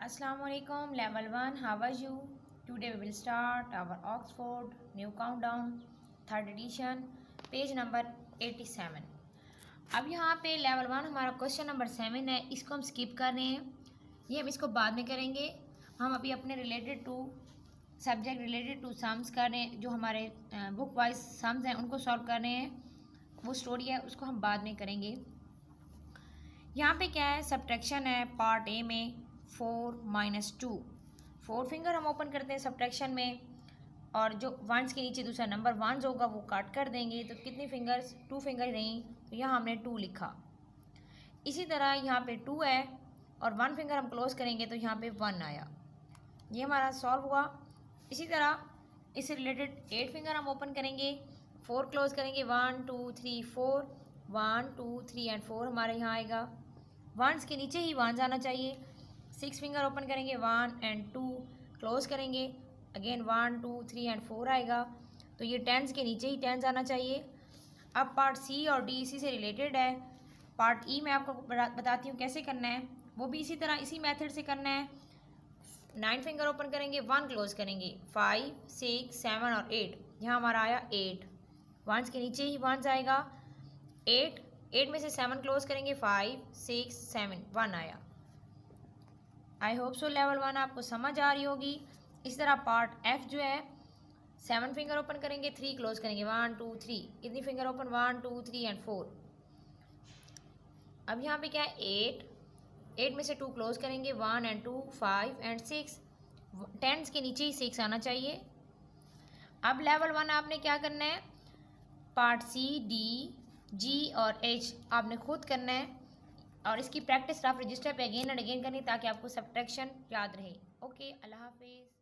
Assalamualaikum level 1, how are you? Today we will start our Oxford new countdown third edition page number 87। अब यहाँ पे level 1 हमारा question number 7 है, इसको हम स्किप कर रहे हैं, ये हम इसको बाद में करेंगे। हम अभी अपने related to subject related to sums कर रहे हैं, जो हमारे बुक वाइज सम्स हैं उनको सॉल्व कर रहे हैं, वो स्टोरी है उसको हम बाद में करेंगे। यहाँ पे क्या है, सब्ट्रैक्शन है पार्ट ए में 4 - 2। 4 फिंगर हम ओपन करते हैं सब्ट्रैक्शन में, और जो वंस के नीचे दूसरा नंबर वंस होगा वो काट कर देंगे, तो कितनी फिंगर्स 2 फिंगर रही, तो यहाँ हमने 2 लिखा। इसी तरह यहाँ पे 2 है और 1 फिंगर हम क्लोज करेंगे तो यहाँ पे 1 आया, ये हमारा सॉल्व हुआ। इसी तरह इससे रिलेटेड 8 फिंगर हम ओपन करेंगे, 4 क्लोज करेंगे, 1 2 3 4, 1 2 3 एंड 4 हमारे यहाँ आएगा। वंस के नीचे ही वंस आना चाहिए। 6 फिंगर ओपन करेंगे, 1 एंड 2 क्लोज करेंगे, अगेन 1 2 3 एंड 4 आएगा, तो ये टेंस के नीचे ही टेंस आना चाहिए। अब पार्ट सी और डी इसी से रिलेटेड है। पार्ट ई मैं आपको बताती हूँ कैसे करना है, वो भी इसी तरह इसी मेथड से करना है। 9 फिंगर ओपन करेंगे, 1 क्लोज करेंगे, 5 6 7 और 8, यहाँ हमारा आया 8, वंस के नीचे ही वंस आएगा। 8 में से 7 क्लोज करेंगे, 5 6 7, 1 आया। आई होप सो लेवल 1 आपको समझ आ रही होगी। इस तरह पार्ट एफ जो है, 7 फिंगर ओपन करेंगे, 3 क्लोज करेंगे, 1 2 3, कितनी फिंगर ओपन, 1 2 3 एंड 4। अब यहाँ पे क्या है, 8 में से 2 क्लोज करेंगे, 1 एंड 2 5 एंड 6, टेंस के नीचे ही 6 आना चाहिए। अब लेवल 1 आपने क्या करना है, पार्ट सी डी जी और एच आपने खुद करना है, और इसकी प्रैक्टिस आप रजिस्टर पे अगेन एंड अगेन करनी, ताकि आपको सब्ट्रैक्शन याद रहे। ओके, अल्लाह हाफिज़।